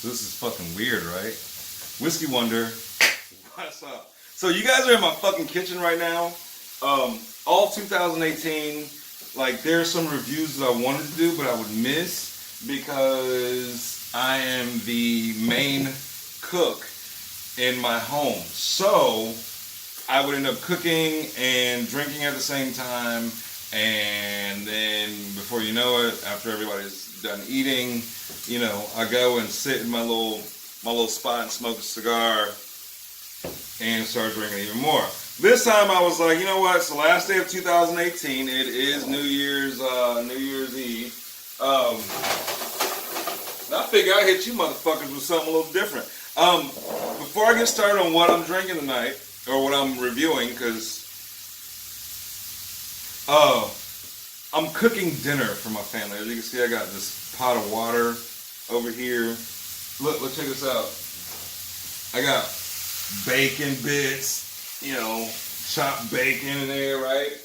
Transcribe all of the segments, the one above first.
This is fucking weird, right? Whiskey Wonder, what's up? So you guys are in my fucking kitchen right now. All 2018, like there's some reviews that I wanted to do, but I would miss because I am the main cook in my home. So I would end up cooking and drinking at the same time, and then before you know it, after everybody's done eating, you know, I go and sit in my little spot and smoke a cigar and start drinking even more. This time I was like, you know what? It's the last day of 2018. It is New Year's Eve. I figure I hit you motherfuckers with something a little different. Before I get started on what I'm drinking tonight, or what I'm reviewing, because I'm cooking dinner for my family. As you can see, I got this pot of water over here. Look, check this out. I got bacon bits, you know, chopped bacon in there, right?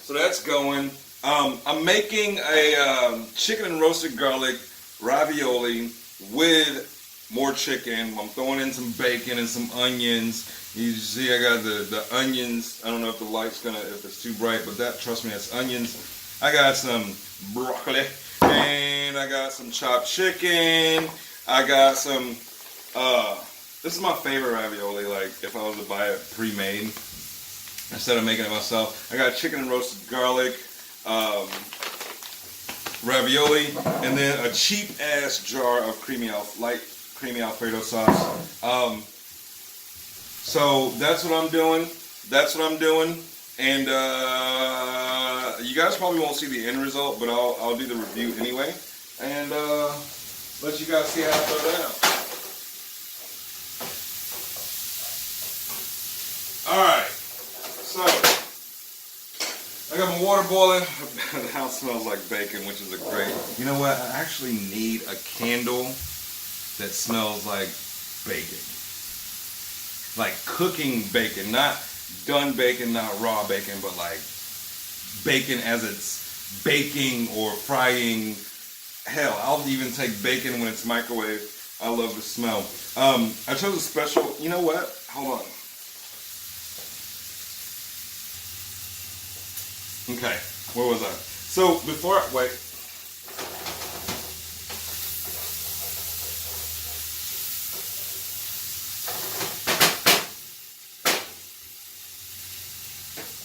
So that's going. I'm making a chicken and roasted garlic ravioli with more chicken. I'm throwing in some bacon and some onions. You see I got the onions. I don't know if the light's if it's too bright, but trust me, that's onions. I got some broccoli, and I got some chopped chicken. I got some, this is my favorite ravioli, like if I was to buy it pre-made instead of making it myself. I got chicken and roasted garlic, ravioli, and then a cheap ass jar of light creamy Alfredo sauce. So that's what I'm doing. And you guys probably won't see the end result, but I'll do the review anyway, and let you guys see how I throw down. All right, so I got my water boiling. The house smells like bacon, which is a great. You know what? I actually need a candle that smells like bacon. Like cooking bacon, not done bacon, not raw bacon, but like bacon as it's baking or frying. Hell, I'll even take bacon when it's microwave. I love the smell. I chose a special, you know what? Hold on. Okay, where was I? So before, wait.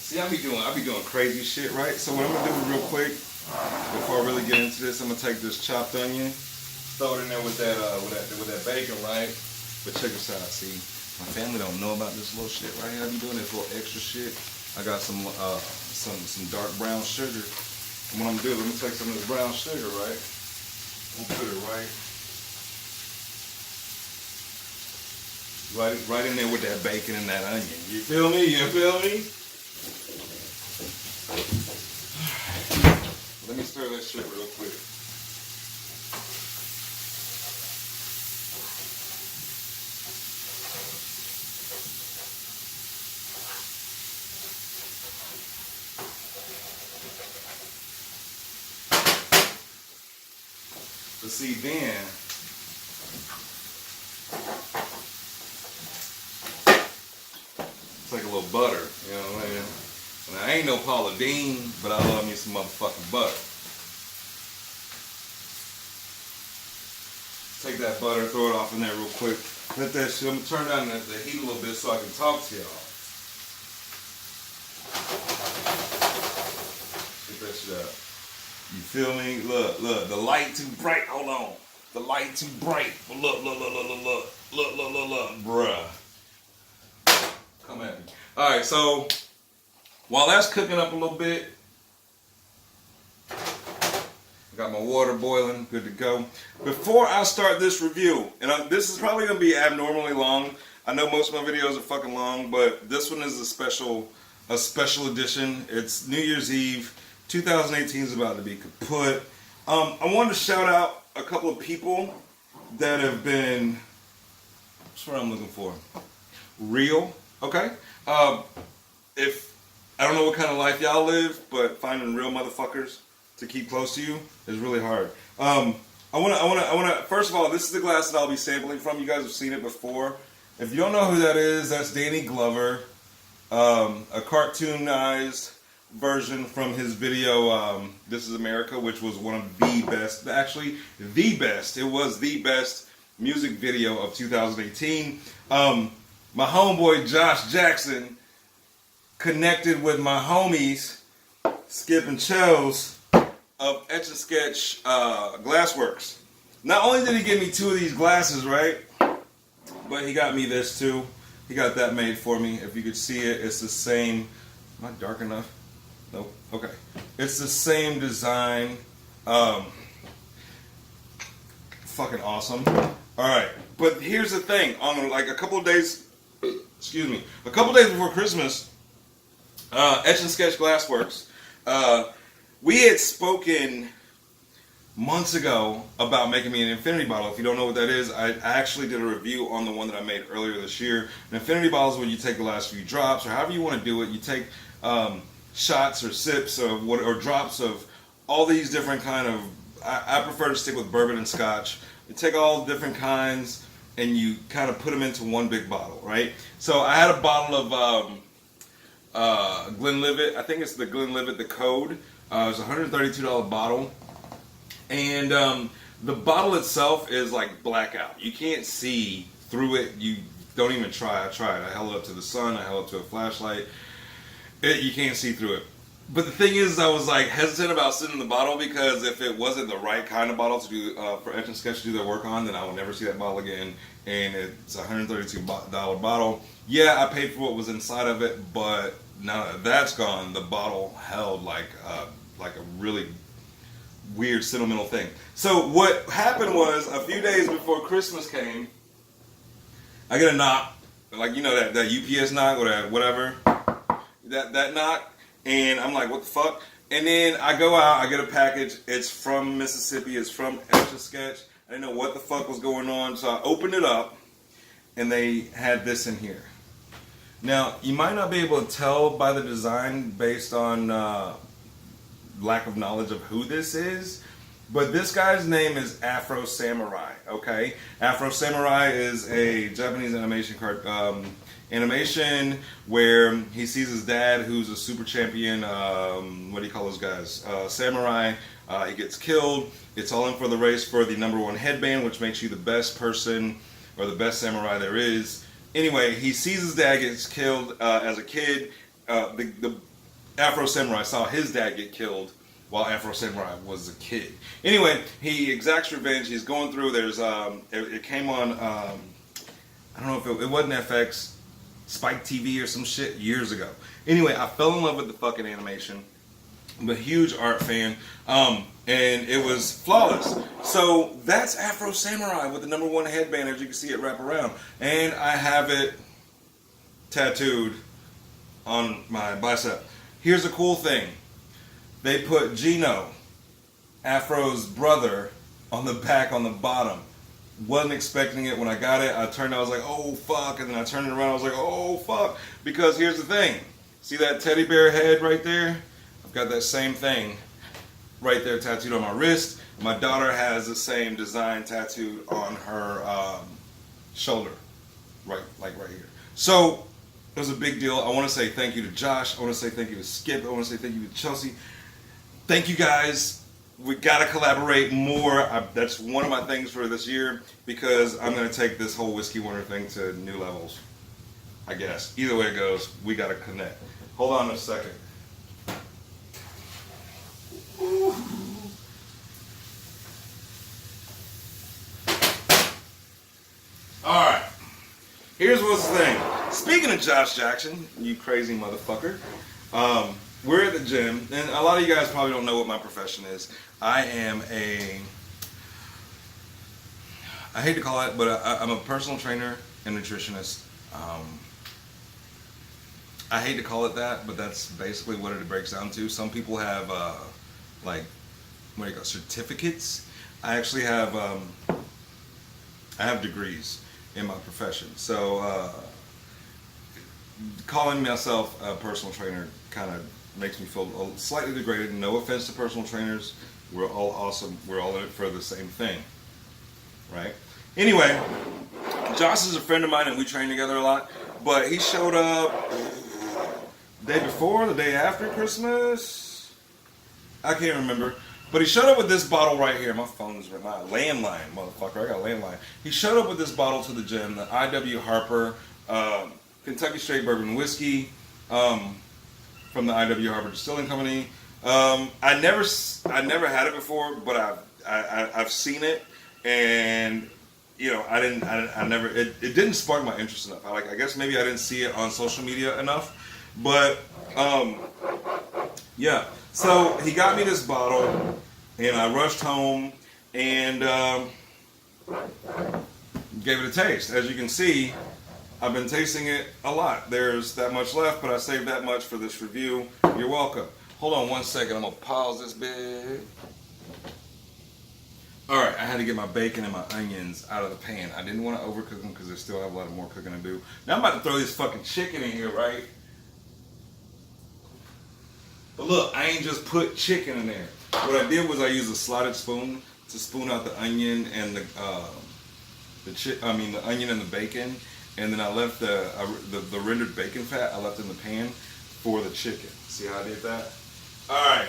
See, I be doing crazy shit, right? So what I'm gonna do real quick, before I really get into this, I'm gonna take this chopped onion, throw it in there with that bacon, right? But check this out. See, my family don't know about this little shit right here. I be doing this little extra shit. I got some dark brown sugar. And what I'm gonna do is I'm gonna take some of this brown sugar, right? I'm gonna put it right in there with that bacon and that onion. You feel me? You feel me? Let me stir that shit real quick. But see, then it's like a little butter, you know what I mean? And I ain't no Paula Deen, but I love me some motherfucking butter. Take that butter, throw it off in there real quick. Let that shit, I'm gonna turn down the heat a little bit so I can talk to y'all. Get that shit out. You feel me? Look, the light too bright. Hold on. The light too bright. But look, bruh. Come at me. All right, so while that's cooking up a little bit, I got my water boiling, good to go. Before I start this review, and this is probably gonna be abnormally long. I know most of my videos are fucking long, but this one is a special edition. It's New Year's Eve. 2018 is about to be kaput. I wanted to shout out a couple of people that have been, what's what I'm looking for? Real, okay? If I don't know what kind of life y'all live, but finding real motherfuckers to keep close to you is really hard. I I wanna. First of all, this is the glass that I'll be sampling from. You guys have seen it before. If you don't know who that is, that's Danny Glover, a cartoonized version from his video "This Is America," which was one of the best, actually the best. It was the best music video of 2018. My homeboy Josh Jackson connected with my homies Skip and Chose of Etch and Sketch Glassworks. Not only did he give me 2 of these glasses, right, but he got me this too. He got that made for me. If you could see it, it's the same. Am I dark enough? Nope. Okay. It's the same design. Fucking awesome. All right. But here's the thing. On like a couple of days, excuse me, a couple of days before Christmas, Etch and Sketch Glassworks, we had spoken months ago about making me an infinity bottle. If you don't know what that is, I actually did a review on the one that I made earlier this year. An infinity bottle is when you take the last few drops, or however you want to do it. You take shots or sips or drops of all these different kind of. I prefer to stick with bourbon and scotch. You take all different kinds and you kind of put them into one big bottle, right? So I had a bottle of Glenlivet. I think it's the Glenlivet, the Code. It's a $132 bottle. And the bottle itself is like blackout. You can't see through it. You don't even try. I tried. I held it up to the sun. I held it up to a flashlight. You can't see through it. But the thing is, I was like hesitant about sitting in the bottle because if it wasn't the right kind of bottle to do for Etch and Sketch to do their work on, then I would never see that bottle again. And it's a $132 bottle. Yeah, I paid for what was inside of it, but now that that's gone, the bottle held like a really weird sentimental thing. So what happened was a few days before Christmas came, I get a knock, like you know that UPS knock or that whatever, that knock, and I'm like, what the fuck? And then I go out, I get a package. It's from Mississippi. It's from Etch and Sketch. I didn't know what the fuck was going on, so I opened it up, and they had this in here. Now you might not be able to tell by the design based on lack of knowledge of who this is, but this guy's name is Afro Samurai. Okay, Afro Samurai is a Japanese animation where he sees his dad, who's a super champion. What do you call those guys? Samurai. He gets killed. It's all in for the race for the #1 headband, which makes you the best person or the best samurai there is. Anyway, he sees his dad gets killed as a kid. The Afro Samurai saw his dad get killed while Afro Samurai was a kid. Anyway, he exacts revenge. He's going through. There's it came on. I don't know if it wasn't FX, Spike TV or some shit years ago. Anyway, I fell in love with the fucking animation. I'm a huge art fan, and it was flawless. So that's Afro Samurai with the #1 headband, as you can see it wrap around, and I have it tattooed on my bicep. Here's a cool thing. They put Gino, Afro's brother, on the back on the bottom. Wasn't expecting it when I got it. I turned, I was like, oh fuck, and then I turned it around, I was like, oh fuck. Because here's the thing. See that teddy bear head right there? I've got that same thing right there tattooed on my wrist. My daughter has the same design tattooed on her shoulder. Right here. So it was a big deal. I want to say thank you to Josh. I want to say thank you to Skip. I want to say thank you to Chelsea. Thank you guys. We got to collaborate more. That's one of my things for this year because I'm going to take this whole Whiskey Winter thing to new levels. I guess. Either way it goes, we got to connect. Hold on a second. Ooh. All right. Here's what's the thing. Speaking of Josh Jackson, you crazy motherfucker, we're at the gym, and a lot of you guys probably don't know what my profession is. I am I hate to call it, but I'm a personal trainer and nutritionist. I hate to call it that, but that's basically what it breaks down to. Some people have, like, what do you call certificates? I actually have, I have degrees in my profession. So, calling myself a personal trainer kind of makes me feel slightly degraded. No offense to personal trainers. We're all awesome. We're all in it for the same thing, right? Anyway, Josh is a friend of mine and we train together a lot. But he showed up the day before, the day after Christmas. I can't remember. But he showed up with this bottle right here. My phone's my landline, motherfucker. I got a landline. He showed up with this bottle to the gym, the I.W. Harper Kentucky Straight Bourbon Whiskey from the I.W. Harper Distilling Company. I never had it before, but I've seen it, and you know, it didn't spark my interest enough. I guess maybe I didn't see it on social media enough, but yeah. So he got me this bottle, and I rushed home and gave it a taste. As you can see, I've been tasting it a lot. There's that much left, but I saved that much for this review. You're welcome. Hold on one second. I'm going to pause this bit. Alright, I had to get my bacon and my onions out of the pan. I didn't want to overcook them because they still have a lot more cooking to do. Now I'm about to throw this fucking chicken in here, right? But look, I ain't just put chicken in there. What I did was I used a slotted spoon to spoon out the onion and the onion and the bacon, and then I left the rendered bacon fat I left in the pan for the chicken. See how I did that? All right.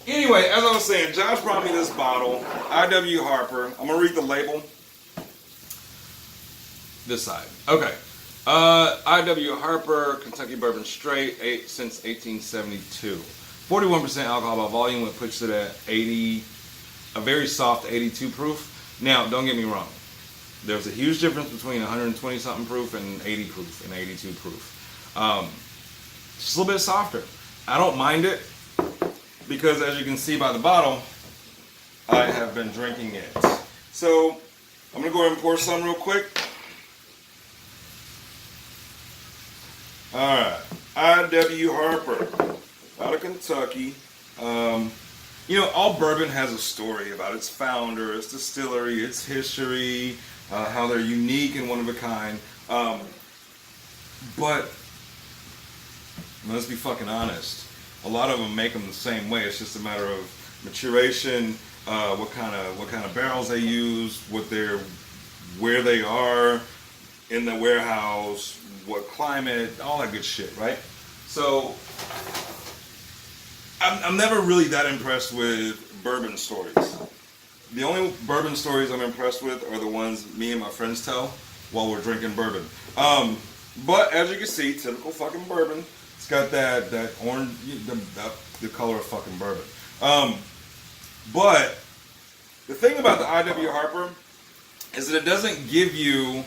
Anyway, as I was saying, Josh brought me this bottle, I.W. Harper. I'm gonna read the label. This side. Okay. I.W. Harper, Kentucky Bourbon Straight, since 1872. 41% alcohol by volume, which puts it at 80, a very soft 82 proof. Now, don't get me wrong. There's a huge difference between 120 something proof and 80 proof and 82 proof. Just a little bit softer. I don't mind it because, as you can see by the bottle, I have been drinking it. So, I'm going to go ahead and pour some real quick. Alright, I.W. Harper, out of Kentucky. You know, all bourbon has a story about its founder, its distillery, its history, how they're unique and one of a kind. But, let's be fucking honest, a lot of them make them the same way. It's just a matter of maturation, what kind of barrels they use, where they are in the warehouse, what climate, all that good shit, right? So, I'm never really that impressed with bourbon stories. The only bourbon stories I'm impressed with are the ones me and my friends tell while we're drinking bourbon. But as you can see, typical fucking bourbon. It's got that orange, the color of fucking bourbon. But the thing about the I.W. Harper is that it doesn't give you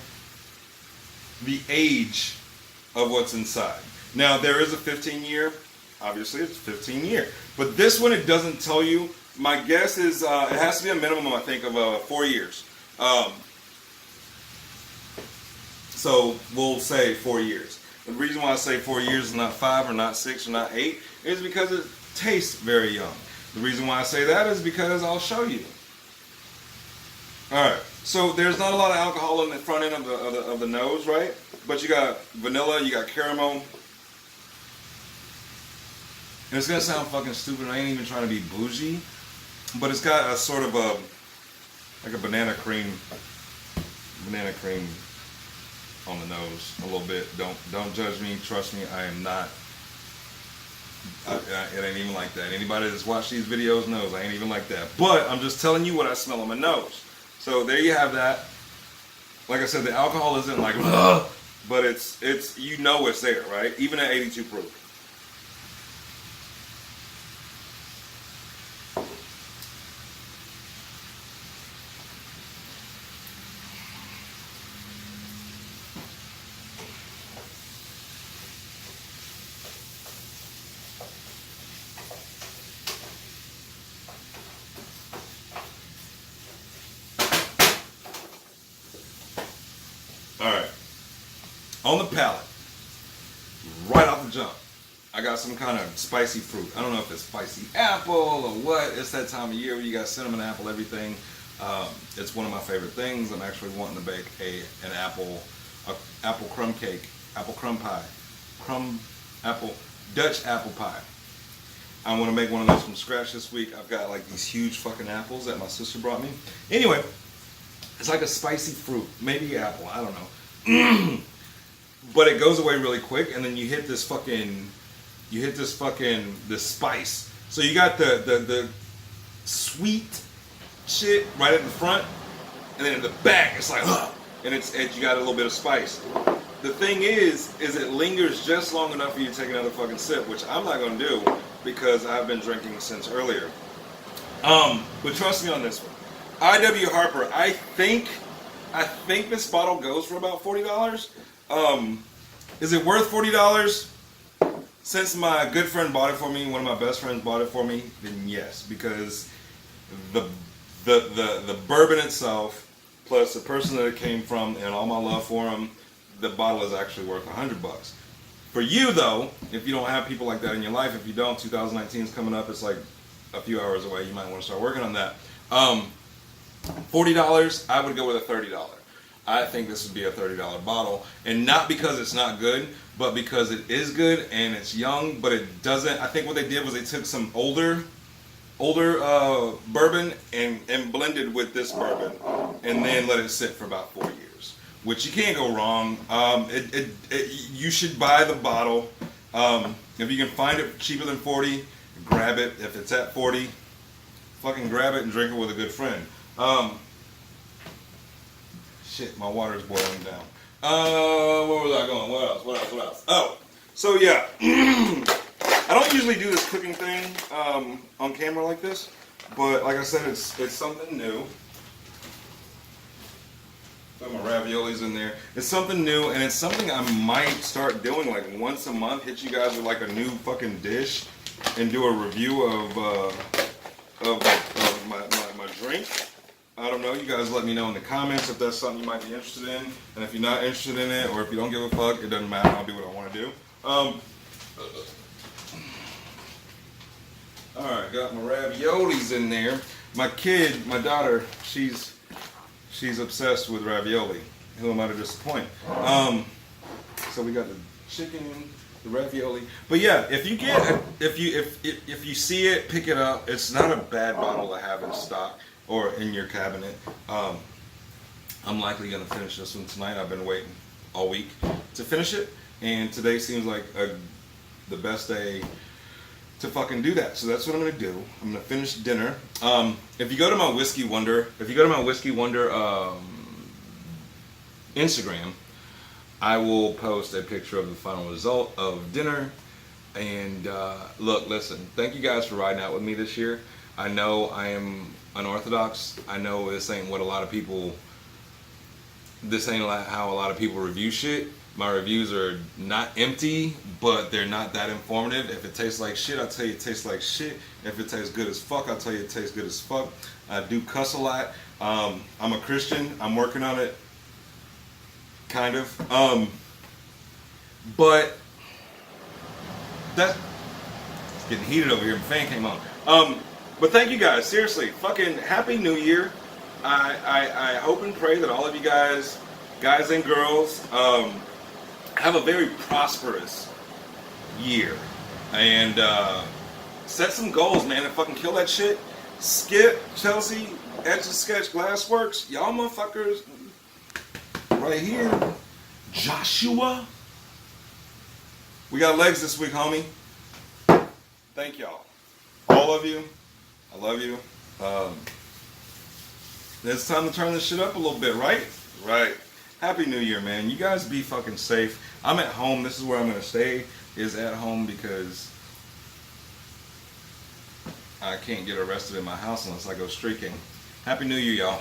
the age of what's inside. Now, there is a 15-year, obviously it's 15-year, but this one it doesn't tell you. My guess is it has to be a minimum, I think, of 4 years. So we'll say 4 years. The reason why I say 4 years is not 5 or not 6 or not 8 is because it tastes very young. The reason why I say that is because I'll show you. Alright, so there's not a lot of alcohol in the front end of the nose, right? But you got vanilla, you got caramel. And it's gonna sound fucking stupid, I ain't even trying to be bougie, but it's got a sort of like a banana cream on the nose a little bit. Don't judge me, trust me, I am not. It ain't even like that. Anybody that's watched these videos knows I ain't even like that. But I'm just telling you what I smell on my nose. So there you have that. Like I said, the alcohol isn't like, ugh, but it's you know it's there, right? Even at 82 proof. Alright, on the palate, right off the jump, I got some kind of spicy fruit. I don't know if it's spicy apple or what. It's that time of year where you got cinnamon apple, everything. It's one of my favorite things. I'm actually wanting to bake an apple a apple crumb cake, apple crumb pie, apple Dutch apple pie. I want to make one of those from scratch this week. I've got like these huge fucking apples that my sister brought me. Anyway, it's like a spicy fruit, maybe apple, I don't know. But it goes away really quick, and then you hit this spice. So you got the sweet shit right at the front, and then in the back it's like, and you got a little bit of spice. The thing is it lingers just long enough for you to take another fucking sip, which I'm not gonna do because I've been drinking since earlier. But trust me on this one. I.W. Harper, I think this bottle goes for about $40. Is it worth $40? Since my good friend bought it for me, one of my best friends bought it for me, then yes, because the bourbon itself, plus the person that it came from, and all my love for him, the bottle is actually worth $100. For you though, if you don't have people like that in your life, if you don't, 2019 is coming up. It's like a few hours away. You might want to start working on that. $40, I would go with a $30. I think this would be a $30 bottle, and not because it's not good, but because it is good and it's young, but it doesn't. I think what they did was they took some older bourbon and blended with this bourbon, and then let it sit for about 4 years, which you can't go wrong. You should buy the bottle. If you can find it cheaper than 40, grab it. If it's at 40, fucking grab it and drink it with a good friend. Shit, my water's boiling down. Where was I going? What else? Oh, so yeah. I don't usually do this cooking thing on camera like this, but like I said, it's something new. Got my raviolis in there. It's something new, and it's something I might start doing like once a month. Hit you guys with like a new fucking dish and do a review of my drink. I don't know. You guys let me know in the comments if that's something you might be interested in. And if you're not interested in it, or if you don't give a fuck, it doesn't matter. I'll do what I want to do. Alright, got my raviolis in there. My kid, my daughter, she's obsessed with ravioli. Who am I to disappoint? So we got the chicken, the ravioli. But yeah, if you see it, pick it up. It's not a bad bottle to have in stock or in your cabinet. I'm likely gonna finish this one tonight. I've been waiting all week to finish it, and today seems like the best day to fucking do that. So that's what I'm gonna do. I'm gonna finish dinner. If you go to my Whiskey Wonder, Instagram, I will post a picture of the final result of dinner. And look, listen, thank you guys for riding out with me this year. I know I am unorthodox. I know this ain't how a lot of people review shit. My reviews are not empty, but they're not that informative. If it tastes like shit, I'll tell you it tastes like shit. If it tastes good as fuck, I'll tell you it tastes good as fuck. I do cuss a lot. I'm a Christian. I'm working on it. Kind of. But it's getting heated over here. My fan came on. But thank you guys. Seriously, fucking Happy New Year. I hope and pray that all of you guys and girls, have a very prosperous year. And set some goals, man, and fucking kill that shit. Skip, Chelsea, Etch a Sketch, Glassworks, y'all motherfuckers right here. Joshua. We got legs this week, homie. Thank y'all. All of you. I love you. It's time to turn this shit up a little bit, right? Right. Happy New Year, man. You guys be fucking safe. I'm at home. This is where I'm going to stay, is at home, because I can't get arrested in my house unless I go streaking. Happy New Year, y'all.